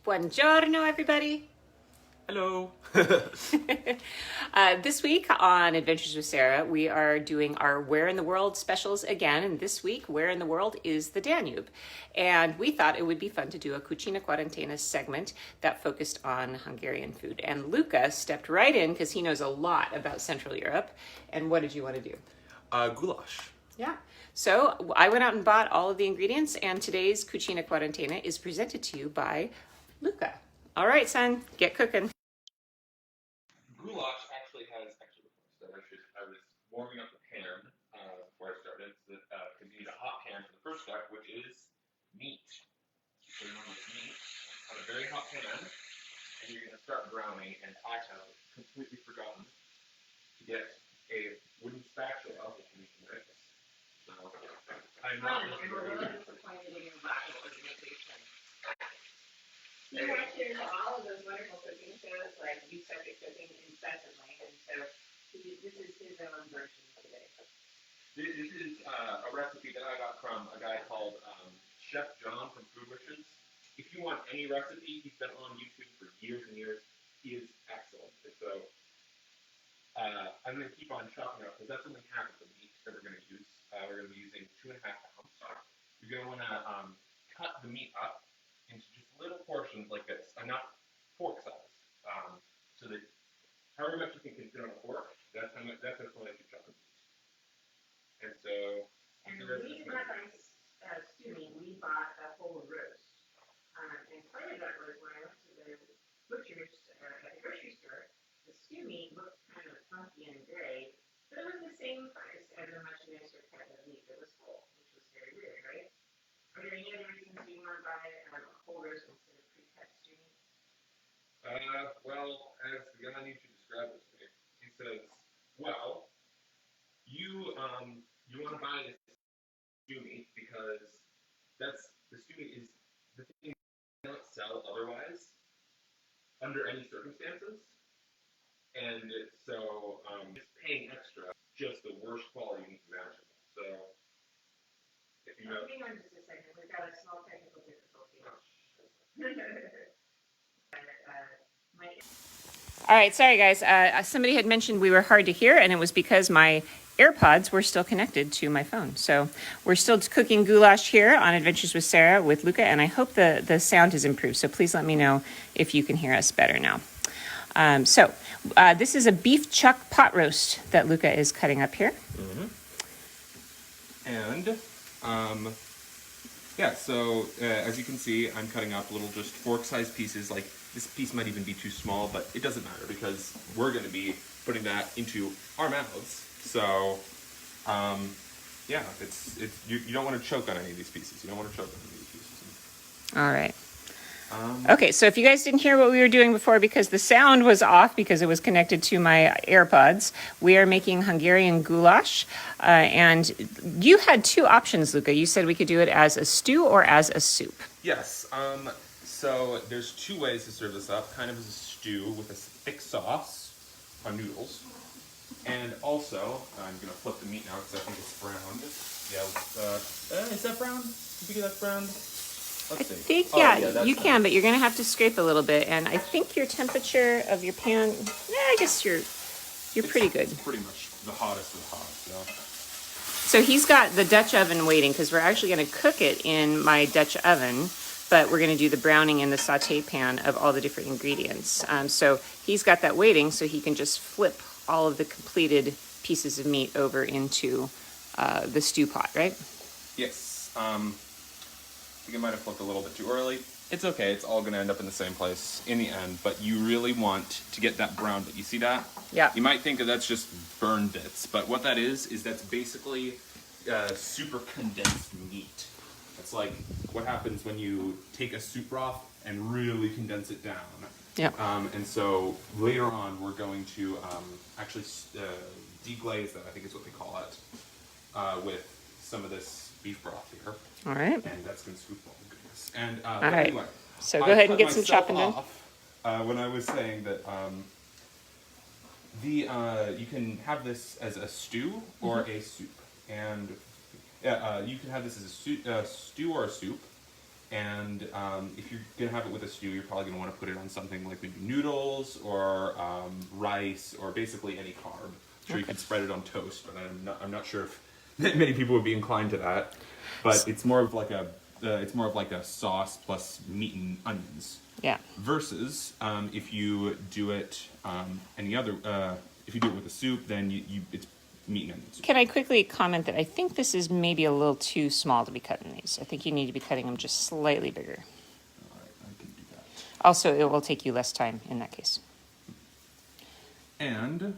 Buongiorno, everybody. Hello. This week on Adventures with Sarah, we are doing our Where in the World specials again. And this week, Where in the World is the Danube. And we thought it would be fun to do a Cucina Quarantena segment that focused on Hungarian food. And Lucca stepped right in because he knows a lot about Central Europe. And what did you want to do? Goulash. Yeah. So I went out and bought all of the ingredients, and today's Cucina Quarantena is presented to you by Lucca. All right, son, get cooking. Goulash actually has I was warming up the pan before I started because you need a hot pan for the first step, which is meat. So you want to meat on a very hot pan, and you're going to start browning. And I have completely forgotten to get a wooden spatula, which you can mix. So I'm not. I'm really disappointed in your lack of organization. He watches all of those wonderful cooking shows, like You Suck at Cooking incessantly, and so this is his own version today. This is a recipe that I got from a guy called Chef John from Food Wishes. If you want any recipe, he's been on YouTube for years and years. He is excellent. And so I'm going to keep on chopping up because that's only half of the meat that we're going to use. We're going to be using 2.5 pounds. You're going to want to cut the meat up into just little portions like this, not fork size, so that however much you can fit on a fork, that's how much you chop it. And so, and we bought our stew meat. We bought a whole roast, and part of that was when I went to the butcher's at the grocery store. The stew meat looked kind of funky and gray, but it was the same price as a much nicer cut of meat that was whole, which was very weird, right? Are there any other reasons you want to buy a whole roast instead of pre-cut stew meat? Well, as the guy needs to describe this to me, he says, well, you want to buy this stew meat because the stew meat is the thing you cannot sell otherwise under any circumstances. And so just paying extra, just the worst quality meat imaginable. So if you know. Hang on just a second. We've got a small technical difficulty. All right, sorry guys. Somebody had mentioned we were hard to hear, and it was because my AirPods were still connected to my phone. So we're still cooking goulash here on Adventures with Sarah with Lucca, and I hope the sound has improved. So please let me know if you can hear us better now. This is a beef chuck pot roast that Lucca is cutting up here. Mm-hmm. And yeah, so as you can see, I'm cutting up little just fork-sized pieces. Like this piece might even be too small, but it doesn't matter because we're going to be putting that into our mouths. So yeah, you don't want to choke on any of these pieces. You don't want to choke on any of these pieces. All right. Okay, so if you guys didn't hear what we were doing before because the sound was off because it was connected to my AirPods, we are making Hungarian goulash. And you had two options, Lucca. You said we could do it as a stew or as a soup. Yes. So there's two ways to serve this up, kind of as a stew with a thick sauce on noodles. And also, I'm going to flip the meat now because I think it's browned. Yeah, is that brown? You think that's browned? I think, yeah, you can, but you're going to have to scrape a little bit. And I think your temperature of your pan, I guess you're pretty good. It's pretty much the hottest of the hot, yeah. So he's got the Dutch oven waiting because we're actually going to cook it in my Dutch oven, but we're going to do the browning in the saute pan of all the different ingredients. So he's got that waiting so he can just flip all of the completed pieces of meat over into the stew pot, right? Yes. I think I might have flipped a little bit too early. It's okay. It's all going to end up in the same place in the end, but you really want to get that brown bit. You see that? Yeah. You might think that that's just burned bits, but what that is that's basically super condensed meat. That's like what happens when you take a soup broth and really condense it down. Yeah. And so later on, we're going to actually deglaze that, I think is what they call it, with some of this beef broth here. All right. And that's going to scoop all the goodness. And all right. Anyway, so go ahead and get some chopping done. When I was saying that you can have this as a stew or a soup, and you can have this as a stew or a soup. And if you're gonna have it with a stew, you're probably gonna want to put it on something like maybe noodles or rice or basically any carb. Sure, you can spread it on toast, but I'm not sure if many people would be inclined to that. But it's more of like a sauce plus meat and onions. Yeah. Versus if you do it if you do it with a soup, then it's meat and onions. Can I quickly comment that I think this is maybe a little too small to be cutting these. I think you need to be cutting them just slightly bigger. All right, I can do that. Also, it will take you less time in that case. And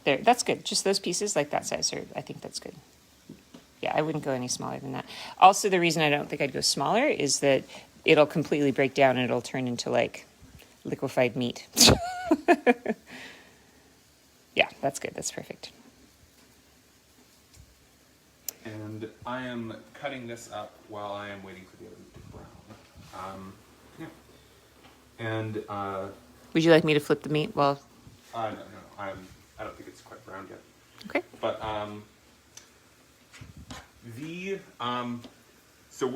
There, that's good. Just those pieces, like that size, I think that's good. Yeah, I wouldn't go any smaller than that. Also, the reason I don't think I'd go smaller is that it'll completely break down and it'll turn into like liquefied meat. Yeah, that's good. That's perfect. And I am cutting this up while I am waiting for the other meat to brown. Yeah. And Would you like me to flip the meat? Well, no, I don't think it's quite brown yet. okay. But so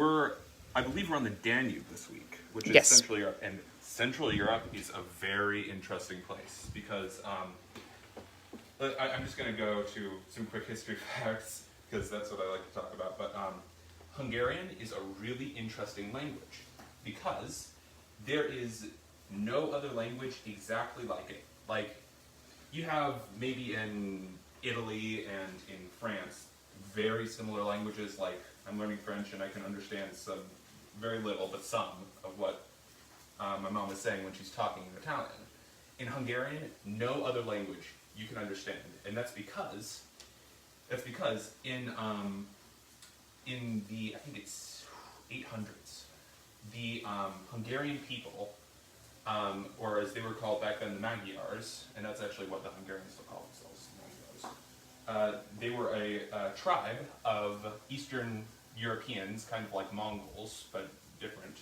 I believe we're on the Danube this week, which is Yes. Central Europe, and Central Europe is a very interesting place because I'm just going to go to some quick history facts because that's what I like to talk about. But Hungarian is a really interesting language because there is no other language exactly like it. Like, you have maybe in Italy and in France very similar languages. Like, I'm learning French and I can understand some, very little, but some of what my mom is saying when she's talking in Italian. In Hungarian, no other language you can understand, and that's because in the, I think it's 800s, the Hungarian people, or as they were called back then, the Magyars, and that's actually what the Hungarians still call themselves, Magyars. They were a tribe of Eastern Europeans, kind of like Mongols, but different,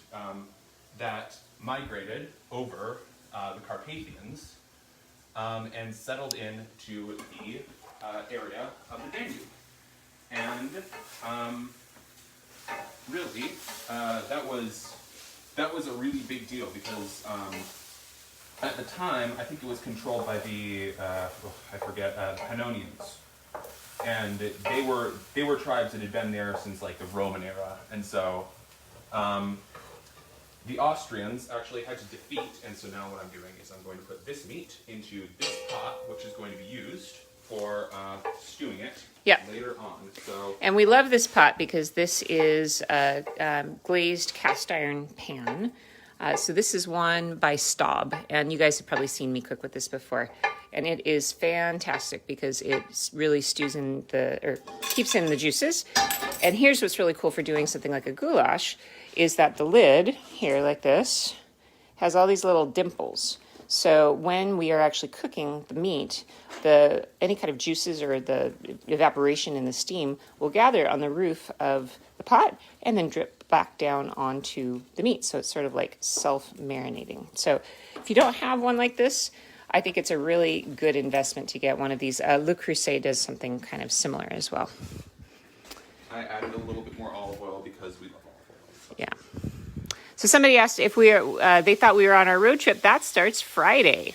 that migrated over the Carpathians and settled into the area of the Danube. And really, that was a really big deal because at the time, I think it was controlled by the Pannonians, and they were tribes that had been there since like the Roman era, and so the Austrians actually had to defeat. And so now what I'm doing is I'm going to put this meat into this pot, which is going to be used for stewing it later on. So, and we love this pot because this is a glazed cast iron pan. So this is one by Staub, and you guys have probably seen me cook with this before. And it is fantastic because it really keeps in the juices. And here's what's really cool for doing something like a goulash is that the lid here, like this, has all these little dimples. So when we are actually cooking the meat, any kind of juices or the evaporation in the steam will gather on the roof of the pot and then drip back down onto the meat. So it's sort of like self-marinating. So if you don't have one like this, I think it's a really good investment to get one of these. Le Creuset does something kind of similar as well. I added a little bit more olive oil because we love olive oil. Yeah. So somebody asked if they thought we were on our road trip. That starts Friday.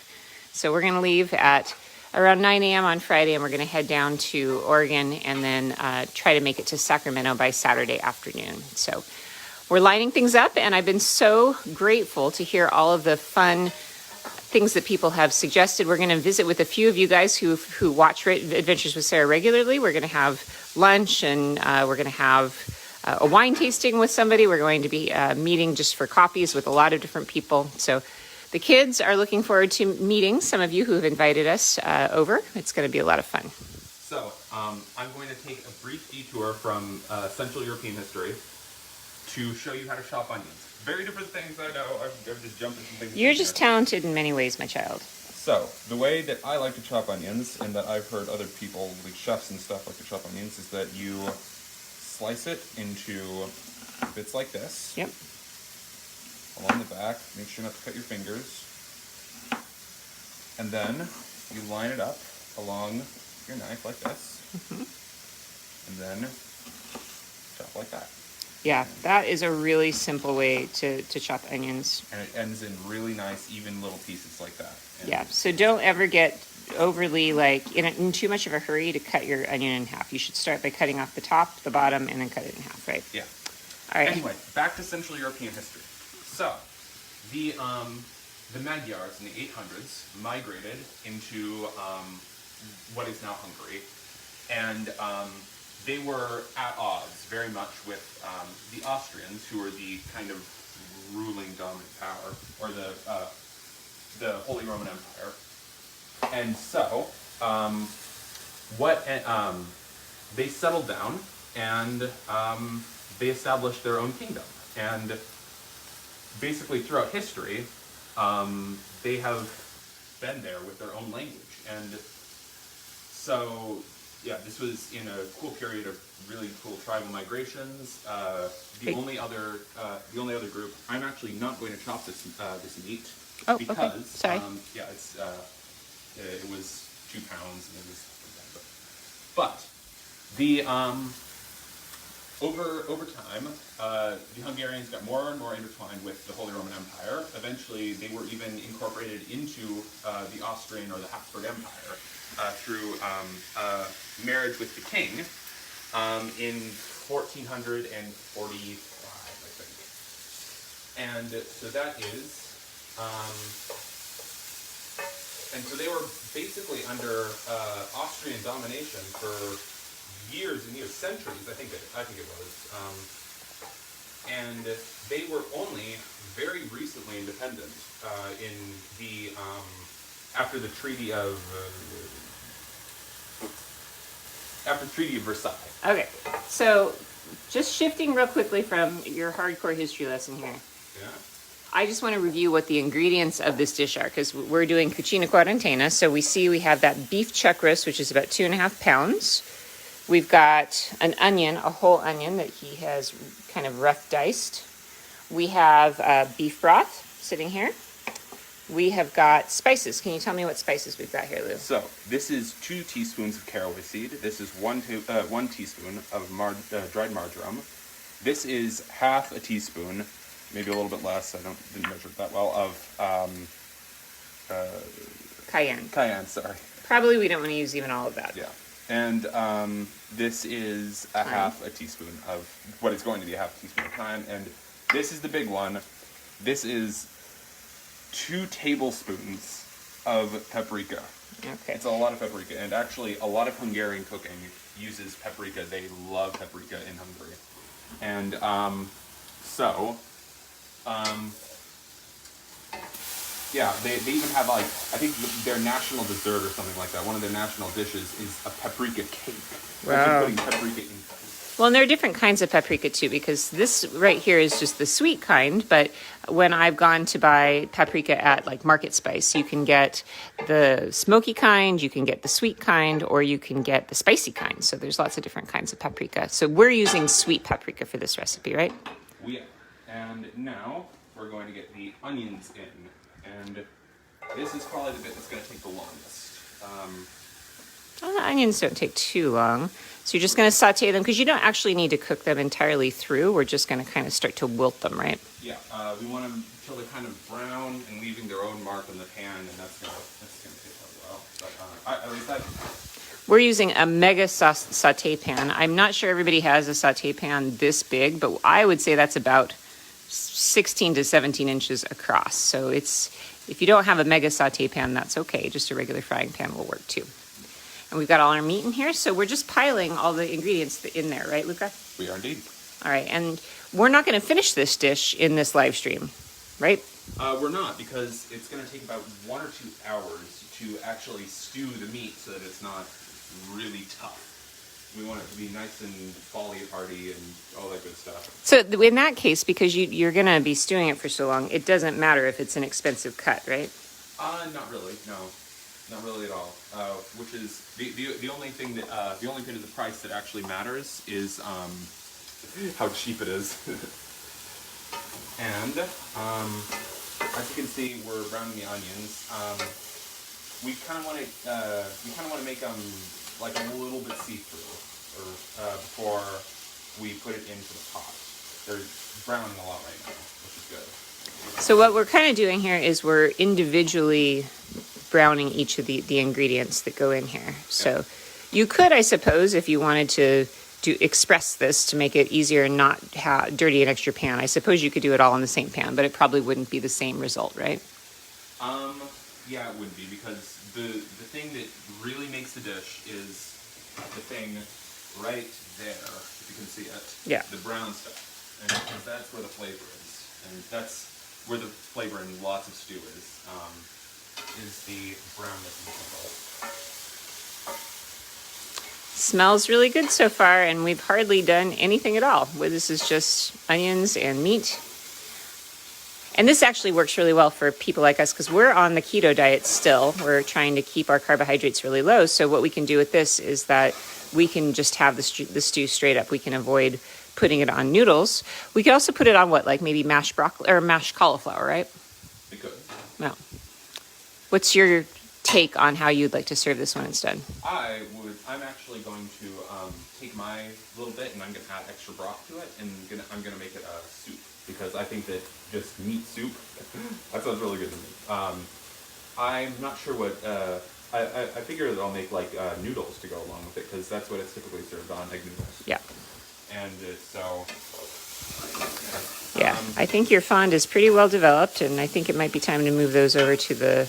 So we're going to leave at around 9 a.m. on Friday, and we're going to head down to Oregon and then try to make it to Sacramento by Saturday afternoon. So we're lining things up, and I've been so grateful to hear all of the fun things that people have suggested. We're going to visit with a few of you guys who watch Adventures with Sarah regularly. We're going to have lunch, and we're going to have a wine tasting with somebody. We're going to be meeting just for coffees with a lot of different people. So the kids are looking forward to meeting some of you who have invited us over. It's going to be a lot of fun. So I'm going to take a brief detour from Central European history to show you how to chop onions. Very different things, I know. I've just jumped into things. You're just talented in many ways, my child. So, the way that I like to chop onions, and that I've heard other people, like chefs and stuff, like to chop onions, is that you slice it into bits like this. Yep. Along the back. Make sure not to cut your fingers. And then you line it up along your knife like this. Mm-hmm. And then chop like that. Yeah, that is a really simple way to chop onions. And it ends in really nice, even little pieces like that. And Yeah, so don't ever get overly like in too much of a hurry to cut your onion in half. You should start by cutting off the top, the bottom, and then cut it in half, right? Yeah. All right. Anyway, back to Central European history. So, the Magyars in the 800s migrated into what is now Hungary, and they were at odds very much with the Austrians, who were the kind of ruling dominant power, or the Holy Roman Empire. And so, they settled down and they established their own kingdom. And basically, throughout history, they have been there with their own language. And so, yeah, this was in a cool period of really cool tribal migrations. The only other group. I'm actually not going to chop this meat because okay. Sorry. It was 2 pounds and it was. But the over time, the Hungarians got more and more intertwined with the Holy Roman Empire. Eventually, they were even incorporated into the Austrian or the Habsburg Empire through marriage with the king in 1445, I think. And so that is, and so they were basically under Austrian domination for years and years, centuries, I think it was. And they were only very recently independent in the after the Treaty of Versailles. Okay, so just shifting real quickly from your hardcore history lesson here. Yeah. I just want to review what the ingredients of this dish are, because we're doing Cucina Quarantena. So we have that beef chuck roast, which is about 2.5 pounds. We've got an onion, a whole onion that he has kind of rough diced. We have beef broth sitting here. We have got spices. Can you tell me what spices we've got here, Lou? So this is 2 teaspoons of caraway seed. This is 1 teaspoon of dried marjoram. This is half a teaspoon, maybe a little bit less. I didn't measure it that well. Of cayenne. Cayenne, sorry. Probably we don't want to use even all of that. Yeah. And this is a half a teaspoon of what is going to be a half a teaspoon of thyme. And this is the big one. This is 2 tablespoons of paprika. Okay. It's a lot of paprika. And actually, a lot of Hungarian cooking uses paprika. They love paprika in Hungary. And yeah, they even have, like, I think their national dessert or something like that. One of their national dishes is a paprika cake. Wow. Putting paprika in. Well, and there are different kinds of paprika too, because this right here is just the sweet kind. But when I've gone to buy paprika at like Market Spice, you can get the smoky kind, you can get the sweet kind, or you can get the spicy kind. So there's lots of different kinds of paprika. So we're using sweet paprika for this recipe, right? We are. And now we're going to get the onions in. And this is probably the bit that's going to take the longest. Well, the onions don't take too long. So you're just going to saute them, because you don't actually need to cook them entirely through. We're just going to kind of start to wilt them, right? Yeah, we want them until they're kind of brown and leaving their own mark on the pan, and that's going to take a while. But at least we're using a mega saute pan. I'm not sure everybody has a saute pan this big, but I would say that's about 16 to 17 inches across. So if you don't have a mega saute pan, that's okay. Just a regular frying pan will work too. And we've got all our meat in here, so we're just piling all the ingredients in there, right, Lucca? We are indeed. All right, and we're not going to finish this dish in this live stream, right? We're not, because it's going to take about 1 or 2 hours to actually stew the meat so that it's not really tough. We want it to be nice and folly-hardy and all that good stuff. So in that case, because you're going to be stewing it for so long, it doesn't matter if it's an expensive cut, right? Not really, no. Not really at all. Which is the only thing that the price that actually matters is how cheap it is. And as you can see, we're browning the onions. We kind of want to make them like a little bit see-through, or before we put it into the pot. they're browning a lot right now, which is good. So what we're kind of doing here is we're individually browning each of the ingredients that go in here. So you could, I suppose, if you wanted to express this to make it easier and not dirty an extra pan, I suppose you could do it all in the same pan, but it probably wouldn't be the same result, right? Yeah, it would be, because the thing that really makes the dish is the thing right there, if you can see it. Yeah. The brown stuff. And because that's where the flavor is. And that's where the flavor in lots of stew is the brownness in the middle. Smells really good so far, and we've hardly done anything at all. This is just onions and meat. And this actually works really well for people like us because we're on the keto diet still. We're trying to keep our carbohydrates really low. So what we can do with this is that we can just have the stew straight up. We can avoid putting it on noodles. We could also put it on what, like maybe mashed broccoli or mashed cauliflower, right? We could. No. What's your take on how you'd like to serve this when it's done? I'm actually going to take my little bit and I'm going to add extra broth to it, and I'm going to make it a soup, because I think that just meat soup, that sounds really good to me. I'm not sure what, I figure that I'll make like noodles to go along with it, because that's what it's typically served on, egg noodles. Yeah. And so... Yeah, I think your fond is pretty well developed, and I think it might be time to move those over to the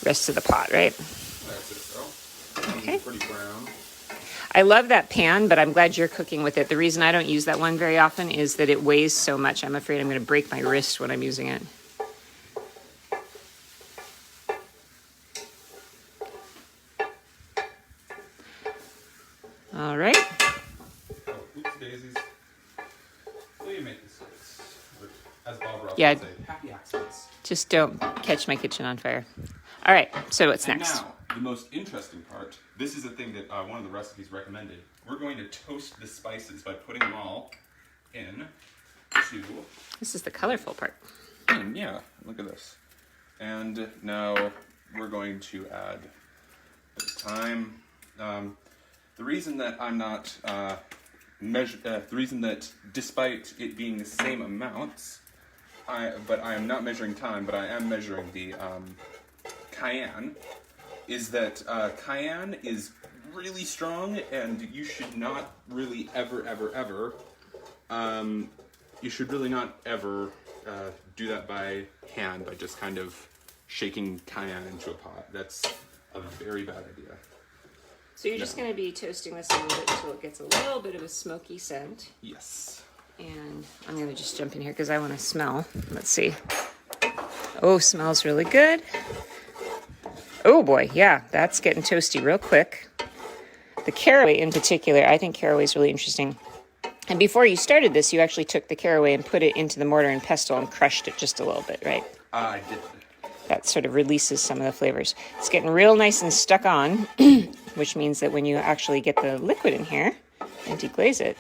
rest of the pot, right? That's it, so. Okay. Pretty brown. I love that pan, but I'm glad you're cooking with it. The reason I don't use that one very often is that it weighs so much. I'm afraid I'm going to break my wrist when I'm using it. All right. Oh, oops, daisies. Well, you make mistakes. As Bob Ross Yeah. would say, happy accidents. Just don't catch my kitchen on fire. All right, so what's next? Now, the most interesting part. This is the thing that one of the recipes recommended. We're going to toast the spices by putting them all in to... This is the colorful part. Yeah, look at this. And now we're going to add thyme. The reason that I'm not the reason that despite it being the same amounts, but I am not measuring thyme, but I am measuring the cayenne, is that cayenne is really strong, and you should not really ever you should really not ever do that by hand, by just kind of shaking cayenne into a pot. That's a very bad idea. So you're just going to be toasting this a little bit until it gets a little bit of a smoky scent. Yes. And I'm going to just jump in here because I want to smell. Let's see. Oh, smells really good. Oh boy, yeah, that's getting toasty real quick. The caraway in particular, I think caraway is really interesting. And before you started this, you actually took the caraway and put it into the mortar and pestle and crushed it just a little bit, right? I did. That sort of releases some of the flavors. It's getting real nice and stuck on, which means that when you actually get the liquid in here and deglaze it,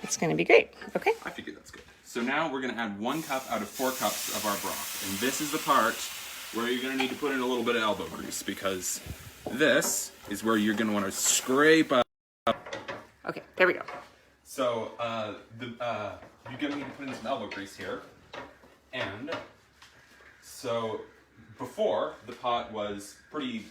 it's going to be great. Okay? I figured that's good. So now we're going to add 1 cup out of 4 cups of our broth. And this is the part where you're going to need to put in a little bit of elbow grease, because this is where you're going to want to scrape up. Okay, there we go. So you're going to need to put in some elbow grease here. And so before, the pot was pretty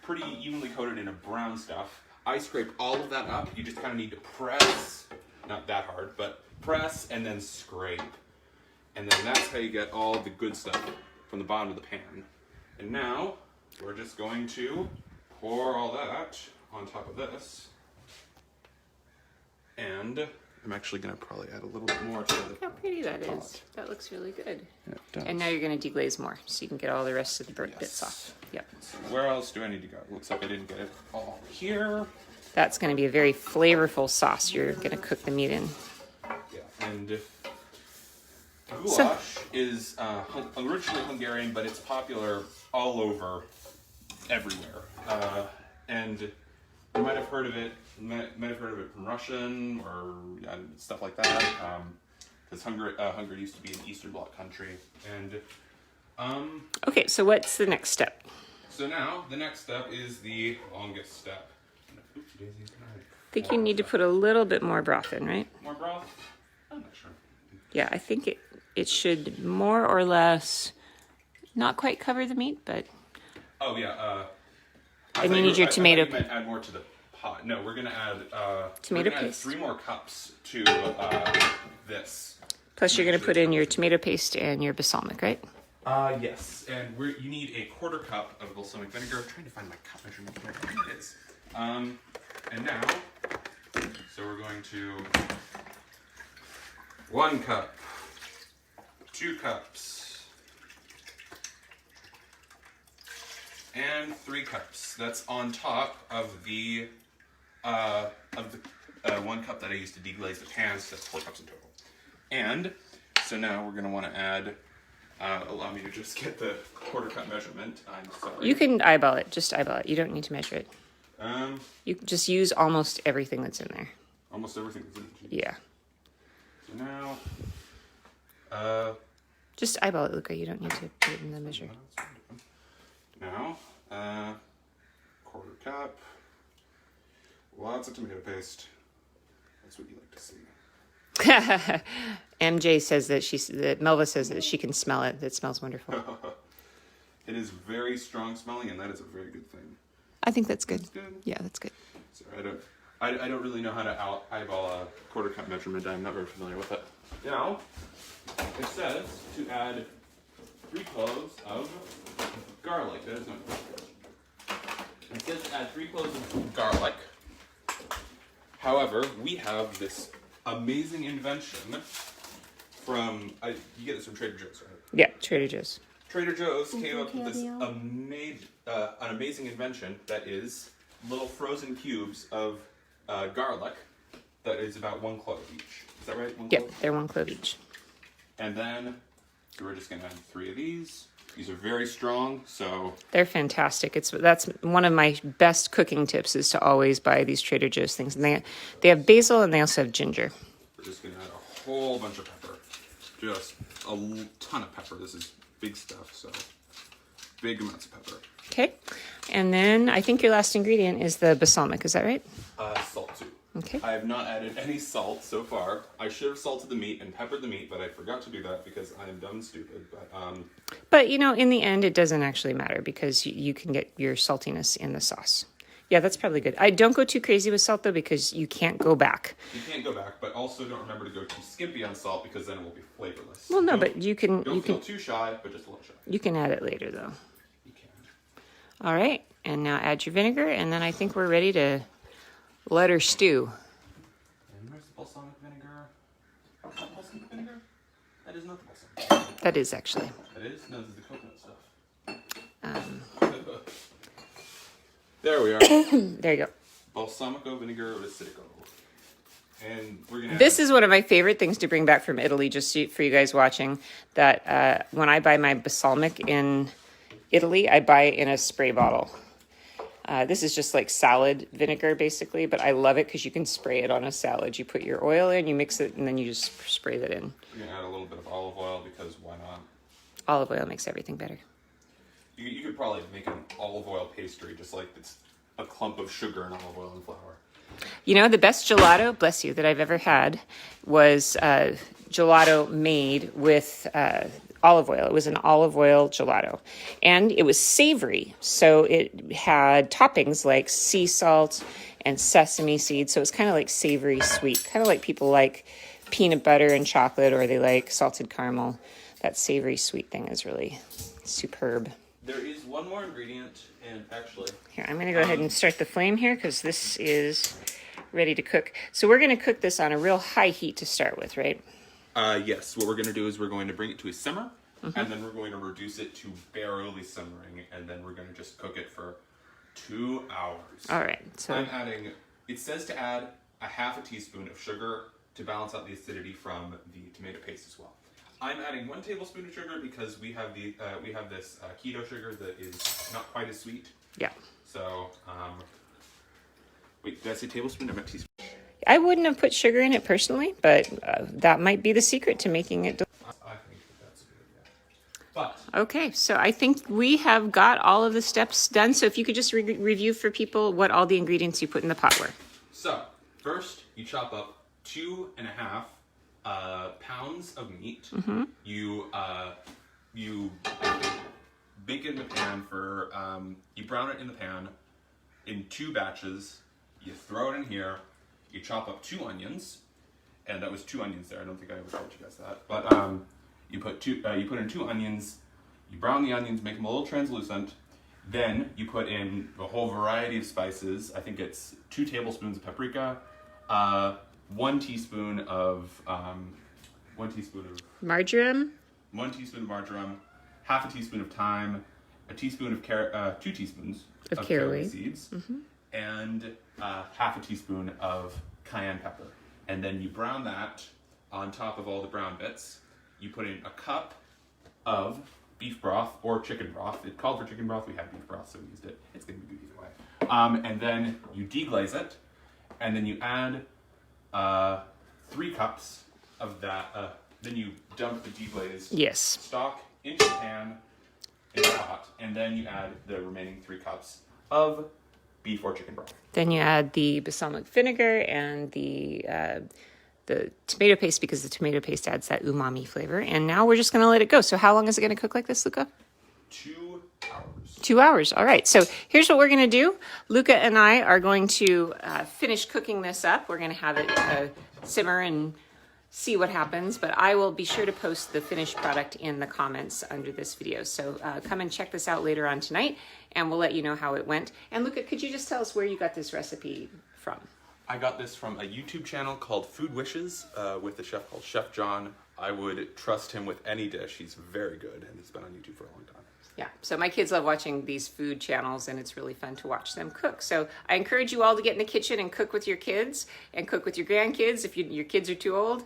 evenly coated in a brown stuff. I scraped all of that up. You just kind of need to press, not that hard, but press and then scrape. And then that's how you get all the good stuff from the bottom of the pan. And now we're just going to pour all that on top of this. And I'm actually going to probably add a little bit more to the Look how pretty that pot. is. That looks really good. Yeah, it does. And now you're going to deglaze more, so you can get all the rest of the burnt bits off. Yep. So where else do I need to go? Looks like I didn't get it all here. That's going to be a very flavorful sauce you're going to cook the meat in. Yeah, and goulash is originally Hungarian, but it's popular all over, everywhere. And you might have heard of it. Might have heard of it from Russian or stuff like that. Because Hungary used to be an Eastern Bloc country. And Okay, so what's the next step? so now the next step is the longest step. I think you need to put a little bit more broth in, right? More broth. Yeah, I think it should more or less not quite cover the meat, but. Oh yeah. And you need your tomato. I thought you meant add more to the pot. No, we're gonna add tomato add paste. 3 more cups to this. Plus, you're going to put in your tomato paste and your balsamic, right? Yes, and you need a 1/4 cup of balsamic vinegar. I'm trying to find my cup measurement here. Here it is. And now, so we're going to 1 cup, 2 cups, and 3 cups. That's on top of the 1 cup that I used to deglaze the pans. So that's 4 cups in total. And so now we're going to want to add. Allow me to just get the 1/4 cup measurement. I'm sorry. You can eyeball it. Just eyeball it. You don't need to measure it. You just use almost everything that's in there. Almost everything that's in it. Yeah. So now. Just eyeball it, Lucca. You don't need to put it in the measure. Now, 1/4 cup. Lots of tomato paste. That's what you like to see. MJ says that Melva says that she can smell it. It smells wonderful. It is very strong smelling, and that is a very good thing. I think that's good. That's good. Yeah, that's good. Sorry, I don't really know how to eyeball a 1/4 cup measurement. I'm not very familiar with it. Now, it says to add 3 cloves of garlic. That is not. It says to add 3 cloves of garlic. However, we have this amazing invention from, you get this from Trader Joe's, right? Yeah, Trader Joe's. Trader Joe's came up with this an amazing invention that is little frozen cubes of garlic that is about 1 clove each. Is that right? 1 Yep, clove? they're 1 clove each. And then we're just going to add 3 of these. These are very strong, so... They're fantastic. That's one of my best cooking tips is to always buy these Trader Joe's things. And they have basil and they also have ginger. We're just going to add a whole bunch of pepper. Just a ton of pepper. This is big stuff, so big amounts of pepper. Okay. And then I think your last ingredient is the balsamic. Is that right? Salt too. Okay. I have not added any salt so far. I should have salted the meat and peppered the meat, but I forgot to do that because I am dumb and stupid. But, in the end, it doesn't actually matter because you can get your saltiness in the sauce. Yeah, that's probably good. I don't go too crazy with salt, though, because you can't go back. You can't go back, but also don't remember to go too skimpy on salt because then it will be flavorless. Well, no, but you can... Don't feel too shy, but just a little shy. You can add it later, though. You can. All right. And now add your vinegar, and then I think we're ready to let her stew. And where's the balsamic vinegar? Is that balsamic vinegar? That is not the balsamic vinegar. That is, actually. That is? No, this is the coconut stuff. Um, There we are. there you go. Balsamico vinegar acidico. And we're going to This is one of my favorite things to bring back from Italy, just for you guys watching, that when I buy my balsamic in Italy, I buy it in a spray bottle. This is just like salad vinegar, basically, but I love it because you can spray it on a salad. You put your oil in, you mix it, and then you just spray that in. We're going to add a little bit of olive oil because why not? Olive oil makes everything better. You could probably make an olive oil pastry just like it's a clump of sugar and olive oil and flour. The best gelato, bless you, that I've ever had was gelato made with olive oil. It was an olive oil gelato. And it was savory. So it had toppings like sea salt and sesame seeds. So it was kind of like savory sweet, kind of like people like peanut butter and chocolate, or they like salted caramel. That savory sweet thing is really superb. There is one more ingredient, and actually... Here, I'm going to go ahead and start the flame here because this is ready to cook. So we're going to cook this on a real high heat to start with, right? Yes. What we're going to do is we're going to bring it to a simmer, and then we're going to reduce it to barely simmering, and then we're going to just cook it for 2 hours. All right. So I'm adding... It says to add a 1/2 teaspoon of sugar to balance out the acidity from the tomato paste as well. I'm adding 1 tablespoon of sugar because we have this keto sugar that is not quite as sweet. yeah. So, wait, did I say tablespoon? I meant teaspoon. I wouldn't have put sugar in it personally, but that might be the secret to making it. I think that's good, yeah. But Okay, so I think we have got all of the steps done. So if you could just review for people what all the ingredients you put in the pot were. so first, you chop up 2 1/2 pounds of meat. You bake it in the pan for, you brown it in the pan in 2 batches. You throw it in here. You chop up 2 onions, and that was 2 onions there. I don't think I ever told you guys that. But you put in 2 onions. You brown the onions, make them a little translucent. Then you put in a whole variety of spices. I think it's 2 tablespoons of paprika, 1 teaspoon of Marjoram. 1 teaspoon of marjoram, half a teaspoon of thyme, a teaspoon of 2 teaspoons of caraway seeds, and half a teaspoon of cayenne pepper. And then you brown that on top of all the brown bits. You put in a cup of beef broth or chicken broth. It called for chicken broth. We had beef broth, so we used it. It's going to be good either way. And then you deglaze it, and then you add 3 cups of that. Then you dump the deglazed stock into the pan in the pot, and then you add the remaining 3 cups of beef or chicken broth. Then you add the balsamic vinegar and the tomato paste, because the tomato paste adds that umami flavor. And now we're just going to let it go. So how long is it going to cook like this, Lucca? 2 hours. 2 hours. All right. So here's what we're going to do. Lucca and I are going to finish cooking this up. We're going to have it simmer and see what happens, but I will be sure to post the finished product in the comments under this video. So come and check this out later on tonight, and we'll let you know how it went. And Lucca, could you just tell us where you got this recipe from? I got this from a YouTube channel called Food Wishes with a chef called Chef John. I would trust him with any dish. He's very good, and he's been on YouTube for a long time. Yeah, so my kids love watching these food channels, and it's really fun to watch them cook. So I encourage you all to get in the kitchen and cook with your kids and cook with your grandkids if your kids are too old,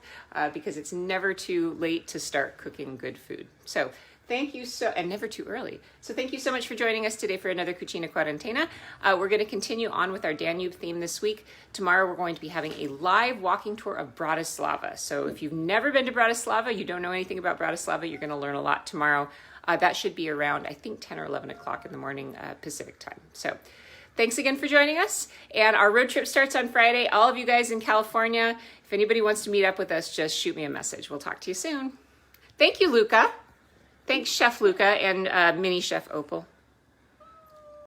because it's never too late to start cooking good food. So thank you and never too early. So thank you so much for joining us today for another Cucina Quarantena. We're going to continue on with our Danube theme this week. Tomorrow we're going to be having a live walking tour of Bratislava. So if you've never been to Bratislava, you don't know anything about Bratislava, you're going to learn a lot tomorrow. That should be around, I think, 10 or 11 o'clock in the morning Pacific time. So thanks again for joining us. And our road trip starts on Friday. All of you guys in California, if anybody wants to meet up with us, just shoot me a message. We'll talk to you soon. Thank you, Lucca. Thanks, Chef Lucca and Mini Chef Opal.